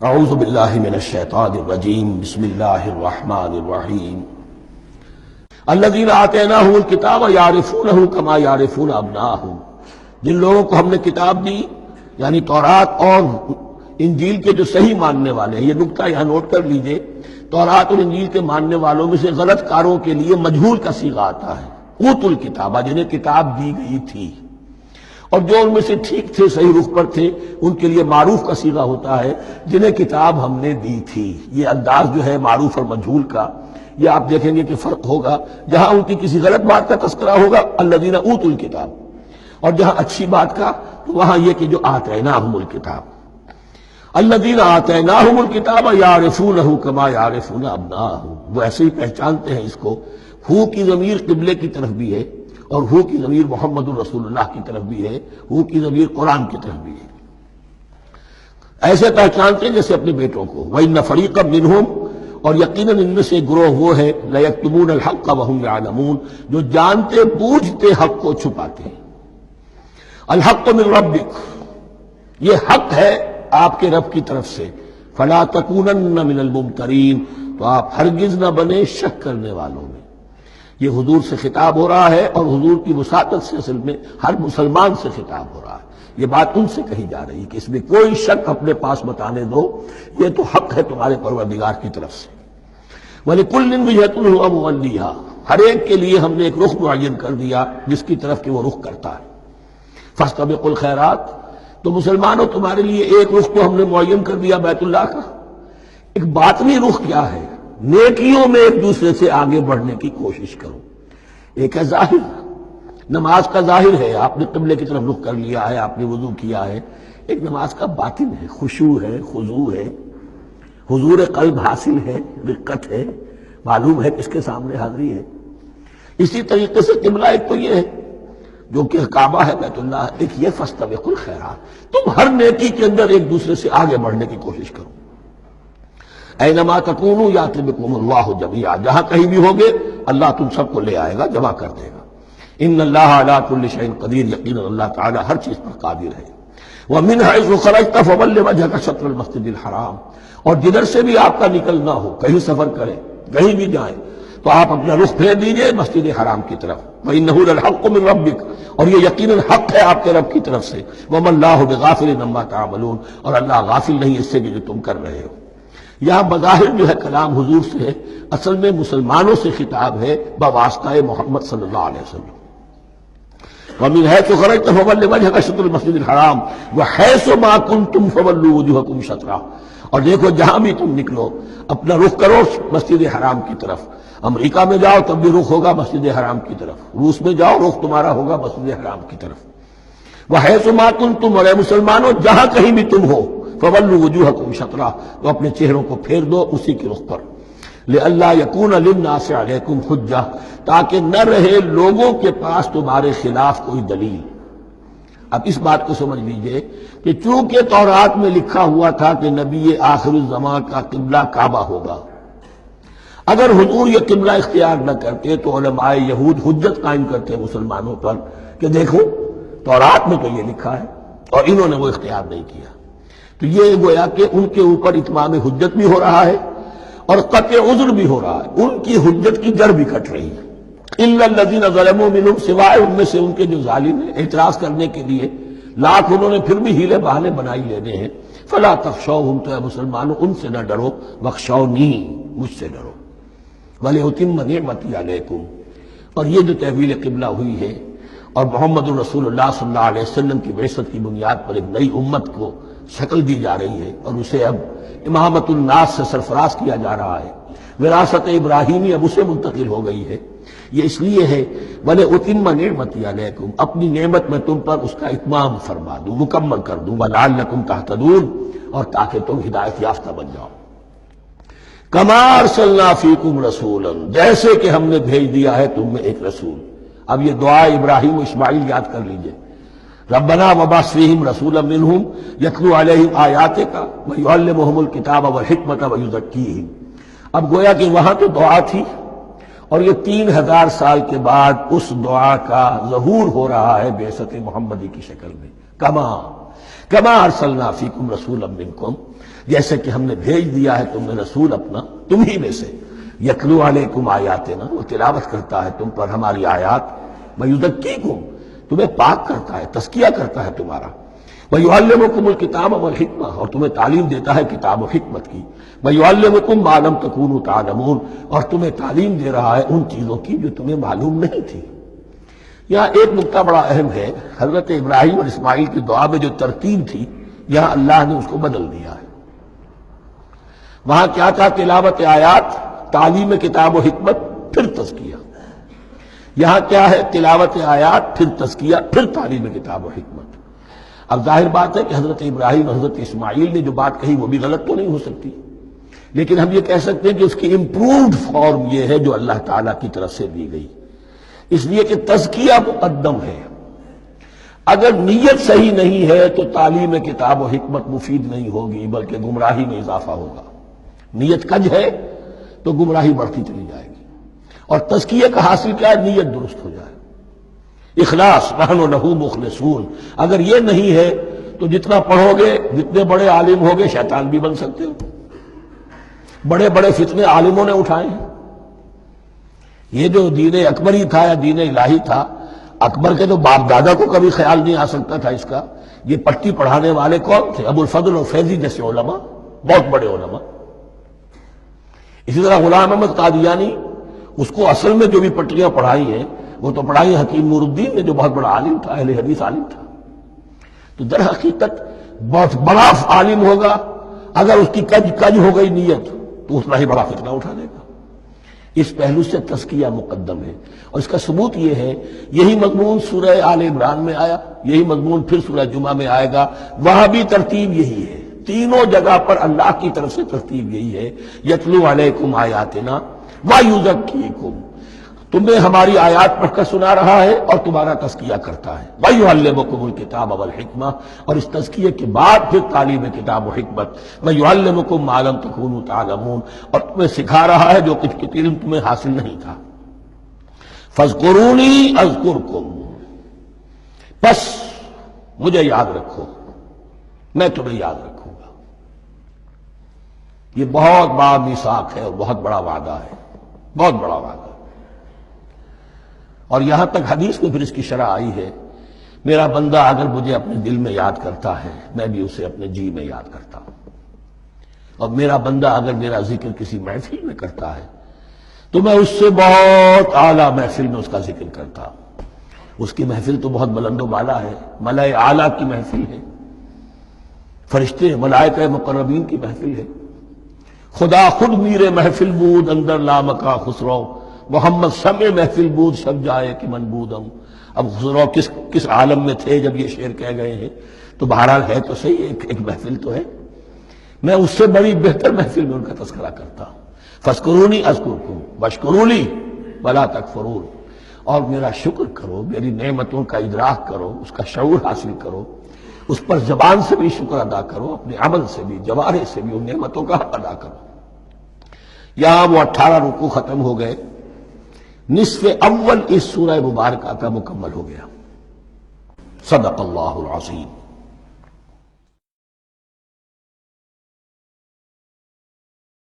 اعوذ باللہ من الشیطان الرجیم بسم اللہ الرحمن الرحیم الذین آتیناہم الکتاب یعرفونہ کما یعرفون ابناءہم، جن لوگوں کو ہم نے کتاب دی یعنی تورات اور انجیل کے جو صحیح ماننے والے ہیں، یہ نکتہ یہاں نوٹ کر لیجئے، تورات اور انجیل کے ماننے والوں میں سے غلط کاروں کے لیے مجہول کا صیغہ آتا ہے، اوتوا الکتاب، جنہیں کتاب دی گئی تھی، اور جو ان میں سے ٹھیک تھے، صحیح رخ پر تھے، ان کے لیے معروف کا صیغہ ہوتا ہے جنہیں کتاب ہم نے دی تھی۔ یہ انداز جو ہے معروف اور مجہول کا، یہ آپ دیکھیں گے کہ فرق ہوگا، جہاں ان کی کسی غلط بات کا تذکرہ ہوگا الذین اوتوا الکتاب، اور جہاں اچھی بات کا تو وہاں یہ کہ جو آتیناہم الکتاب، الذین آتیناہم الکتاب یعرفونہ کما یعرفون ابناءہم، وہ ایسے ہی پہچانتے ہیں اس کو۔ ہو کی ضمیر قبلے کی طرف بھی ہے، اور ہو کی ضمیر محمد الرسول اللہ کی طرف بھی ہے، ہو کی ضمیر قرآن کی طرف بھی ہے۔ ایسے پہچانتے ہیں جیسے اپنے بیٹوں کو۔ وَإِنَّ فَرِيقًا مِّنْهُمْ، اور یقیناً ان میں سے گروہ وہ ہے لَيَكْتُمُونَ الْحَقَّ وَهُمْ يَعْلَمُونَ، جو جانتے بوجھتے حق کو چھپاتے ہیں۔ الحق من ربک، یہ حق ہے آپ کے رب کی طرف سے۔ فَلَا تَكُونَنَّ مِنَ الْمُمْتَرِينَ، تو آپ ہرگز نہ بنے شک کرنے والوں میں۔ یہ حضور سے خطاب ہو رہا ہے، اور حضور کی وساطت سے اصل میں ہر مسلمان سے خطاب ہو رہا ہے۔ یہ بات ان سے کہی جا رہی ہے کہ اس میں کوئی شک اپنے پاس بتانے دو، یہ تو حق ہے تمہارے پروردگار کی طرف سے۔ وَلِكُلٍّ وِجْهَةٌ هُوَ مُوَلِّيهَا، ہر ایک کے لیے ہم نے ایک رخ معین کر دیا جس کی طرف کہ وہ رخ کرتا ہے۔ فَاسْتَبِقُوا الْخَيْرَاتِ، تو مسلمانوں تمہارے لیے ایک رخ تو ہم نے معین کر دیا بیت اللہ کا۔ ایک باطنی رخ کیا ہے؟ نیکیوں میں ایک دوسرے سے آگے بڑھنے کی کوشش کرو۔ ایک ہے ظاہر، نماز کا ظاہر ہے، آپ نے قبلے کی طرف رخ کر لیا ہے، آپ نے وضو کیا ہے۔ ایک نماز کا باطن ہے، خشوع ہے، خضوع ہے، حضور قلب حاصل ہے، رقت ہے، معلوم ہے کس کے سامنے حاضری ہے۔ اسی طریقے سے قبلہ ایک تو یہ ہے جو کہ کعبہ ہے، بیت اللہ ہے، ایک یہ فاستبقوا الخیرات، تم ہر نیکی کے اندر ایک دوسرے سے آگے بڑھنے کی کوشش کرو۔ اینما تکونوا یأتی بکم اللہ جمیعا، جہاں کہیں بھی ہوگے اللہ تم سب کو لے آئے گا، جمع کر دے گا۔ ان اللہ علی کل شیء قدیر، یقینا اللہ تعالی ہر چیز پر قادر ہے۔ ومن حیث خرجت فول وجهک شطر المسجد الحرام، اور جدھر سے بھی آپ کا نکلنا ہو، کہیں سفر کریں، کہیں بھی جائیں، تو آپ اپنا رخ پھیر دیجئے مسجد حرام کی طرف۔ وَإِنَّهُ لَلْحَقُّ مِن رَبِّكَ، اور یہ یقیناً حق ہے آپ کے رب کی طرف سے۔ وَمَا اللَّهُ بِغَافِلٍ عَمَّا تَعْمَلُونَ، اور اللہ غافل نہیں اس سے کہ جو تم کر رہے ہو۔ یہاں بظاہر جو ہے کلام حضور سے ہے، اصل میں مسلمانوں سے خطاب ہے بواسطہ محمد صلی اللہ علیہ وسلم۔ وَمِنْ حَيْثُ خَرَجْتَ فَوَلِّ وَجْهَكَ شَطْرَ الْمَسْجِدِ الْحَرَامِ وَحَيْثُ مَا كُنْتُمْ فَوَلُّوا وُجُوهَكُمْ شَطْرَهُ، اور دیکھو جہاں بھی تم نکلو اپنا رخ کرو مسجد حرام کی طرف۔ امریکہ میں جاؤ تب بھی رخ ہوگا مسجد حرام کی طرف، روس میں جاؤ رخ تمہارا ہوگا مسجد حرام کی طرف۔ وَحَيْثُ مَا كُنْتُمْ، اور اے مسلمانوں جہاں کہیں بھی تم ہو، فَوَلُّوا وُجُوهَكُمْ شَطْرَهُ، تو اپنے چہروں کو پھیر دو اسی کے رخ پر۔ لِأَلَّا يَكُونَ لِلنَّاسِ عَلَيْكُمْ حُجَّةٌ، تاکہ نہ رہے لوگوں کے پاس تمہارے خلاف کوئی دلیل۔ اب اس بات کو سمجھ لیجئے کہ چونکہ تورات میں لکھا ہوا تھا کہ نبی آخر الزمان کا قبلہ کعبہ ہوگا، اگر حضور یہ قبلہ اختیار نہ کرتے تو علماء یہود حجت قائم کرتے مسلمانوں پر کہ دیکھو تورات میں تو یہ لکھا ہے اور انہوں نے وہ اختیار نہیں کیا۔ تو یہ گویا کہ ان کے اوپر اتمام حجت بھی ہو رہا ہے اور قطع عذر بھی ہو رہا ہے، ان کی حجت کی جڑ بھی کٹ رہی ہے۔ الا الذین ظلموا منہم، سوائے ان میں سے ان کے جو ظالم ہیں، اعتراض کرنے کے لیے لاکھ انہوں نے پھر بھی ہیلے بہانے بنائی لینے ہیں۔ فلا تخشوہم، تو اے مسلمانوں ان سے نہ ڈرو، واخشونی، مجھ سے ڈرو۔ وَلِأُتِمَّ نِعْمَتِي عَلَيْكُمْ، اور یہ جو تحویل قبلہ ہوئی ہے اور محمد الرسول اللہ صلی اللہ علیہ وسلم کی بعثت کی بنیاد پر ایک نئی امت کو شکل دی جا رہی ہے اور اسے اب امامت الناس سے سرفراز کیا جا رہا ہے، وراثت ابراہیمی اب اسے منتقل ہو گئی ہے۔ یہ اس لیے ہے وَلِأُتِمَّ نِعْمَتِي عَلَيْكُمْ، اپنی نعمت میں تم پر اس کا اتمام فرما دوں، مکمل کر دوں، وَلَعَلَّكُمْ تَهْتَدُونَ، اور تاکہ تم ہدایت یافتہ بن جاؤ۔ کما ارسلنا فیکم رسولا، جیسے کہ ہم نے بھیج دیا ہے تم میں ایک رسول۔ اب یہ دعا ابراہیم و اسماعیل یاد کر لیجئے، ربنا وبعث فیہم رسولا منہم یتلو علیہم آیاتک ویعلمہم الکتاب والحکمۃ ویزکیہم۔ اب گویا کہ وہاں تو دعا تھی، اور یہ 3000 سال کے بعد اس دعا کا ظہور ہو رہا ہے بعثت محمدی کی شکل میں۔ کما، کما ارسلنا فیکم رسولا منکم، جیسے کہ ہم نے بھیج دیا ہے تم میں رسول اپنا تم ہی میں سے، یتلو علیکم آیاتنا، وہ تلاوت کرتا ہے تم پر ہماری آیات، ویزکیکم، تمہیں پاک کرتا ہے، تزکیہ کرتا ہے تمہارا، ویعلمکم الکتاب والحکمہ، اور تمہیں تعلیم دیتا ہے کتاب و حکمت کی، ویعلمکم ما لم تکونوا تعلمون، اور تمہیں تعلیم دے رہا ہے ان چیزوں کی جو تمہیں معلوم نہیں تھی۔ یہاں ایک نقطہ بڑا اہم ہے، حضرت ابراہیم اور اسماعیل کی دعا میں جو ترتیب تھی یہاں اللہ نے اس کو بدل دیا ہے۔ وہاں کیا تھا؟ تلاوت آیات، تعلیم کتاب و حکمت، پھر تزکیہ۔ یہاں کیا ہے؟ تلاوت آیات، پھر تزکیہ، پھر تعلیم کتاب و حکمت۔ اب ظاہر بات ہے کہ حضرت ابراہیم اور حضرت اسماعیل نے جو بات کہی وہ بھی غلط تو نہیں ہو سکتی، لیکن ہم یہ کہہ سکتے ہیں کہ اس کی امپرووڈ فارم یہ ہے جو اللہ تعالیٰ کی طرف سے دی گئی، اس لیے کہ تزکیہ مقدم ہے۔ اگر نیت صحیح نہیں ہے تو تعلیم کتاب و حکمت مفید نہیں ہوگی بلکہ گمراہی میں اضافہ ہوگا۔ نیت کج ہے تو گمراہی بڑھتی چلی جائے گی، اور تزکیہ کا حاصل کیا ہے؟ نیت درست ہو جائے، اخلاص، نحن لہ مخلصون۔ اگر یہ نہیں ہے تو جتنا پڑھو گے، جتنے بڑے عالم ہوگے، شیطان بھی بن سکتے ہو۔ بڑے بڑے فتنے عالموں نے اٹھائے ہیں۔ یہ جو دین اکبری تھا یا دین الہی تھا، اکبر کے تو باپ دادا کو کبھی خیال نہیں آ سکتا تھا اس کا۔ یہ پٹی پڑھانے والے کون تھے؟ ابو الفضل اور فیضی جیسے علماء، بہت بڑے علماء۔ اسی طرح غلام احمد قادیانی، اس کو اصل میں جو بھی پٹیاں پڑھائی ہیں وہ تو پڑھائی حکیم نور الدین نے، جو بہت بڑا عالم تھا، اہل حدیث عالم تھا۔ تو در حقیقت بہت بڑا عالم ہوگا، اگر اس کی کج ہو گئی نیت تو اتنا ہی بڑا فتنہ اٹھا دے گا۔ اس پہلو سے تزکیہ مقدم ہے، اور اس کا ثبوت یہ ہے، یہی مضمون سورہ آل عمران میں آیا، یہی مضمون پھر سورہ جمعہ میں آئے گا، وہاں بھی ترتیب یہی ہے۔ تینوں جگہ پر اللہ کی طرف سے ترتیب یہی ہے، یتلو علیکم آیاتنا ویزکیکم، تمہیں ہماری آیات پڑھ کر سنا رہا ہے اور تمہارا تزکیہ کرتا ہے، ویعلمکم الکتاب والحکمہ، اور اس تزکیے کے بعد پھر تعلیم کتاب و حکمت، ویعلمکم ما لم تکونوا تعلمون، اور تمہیں سکھا رہا ہے جو کچھ علم تمہیں حاصل نہیں تھا۔ فاذکرونی اذکرکم، بس مجھے یاد رکھو، میں تمہیں یاد رکھوں گا۔ یہ بہت بڑا میثاق ہے اور بہت بڑا وعدہ ہے، بہت بڑا وعدہ۔ اور یہاں تک حدیث میں پھر اس کی شرح آئی ہے، میرا بندہ اگر مجھے اپنے دل میں یاد کرتا ہے میں بھی اسے اپنے جی میں یاد کرتا ہوں، اور میرا بندہ اگر میرا ذکر کسی محفل میں کرتا ہے تو میں اس سے بہت اعلیٰ محفل میں اس کا ذکر کرتا ہوں۔ اس کی محفل تو بہت بلند و بالا ہے، ملائے اعلیٰ کی محفل ہے، فرشتے ملائکہ مقربین کی محفل ہے، خدا خود میر محفل بود اندر لامکا خسرو، محمد سمع محفل بود شب جائے کہ من بودم۔ اب خسرو کس عالم میں تھے جب یہ شعر کہہ گئے ہیں؟ تو بہرحال ہے تو صحیح، ایک محفل تو ہے، میں اس سے بڑی بہتر محفل میں ان کا تذکرہ کرتا ہوں۔ فاذکرونی اذکرکم واشکروا لی ولا تکفرون، اور میرا شکر کرو، میری نعمتوں کا ادراک کرو، اس کا شعور حاصل کرو، اس پر زبان سے بھی شکر ادا کرو، اپنے عمل سے بھی، جوارح سے بھی ان نعمتوں کا حق ادا کرو۔ یہاں وہ 18 رکوع ختم ہو گئے، نصف اول اس سورہ مبارکہ کا مکمل ہو گیا۔ صدق اللہ العظیم۔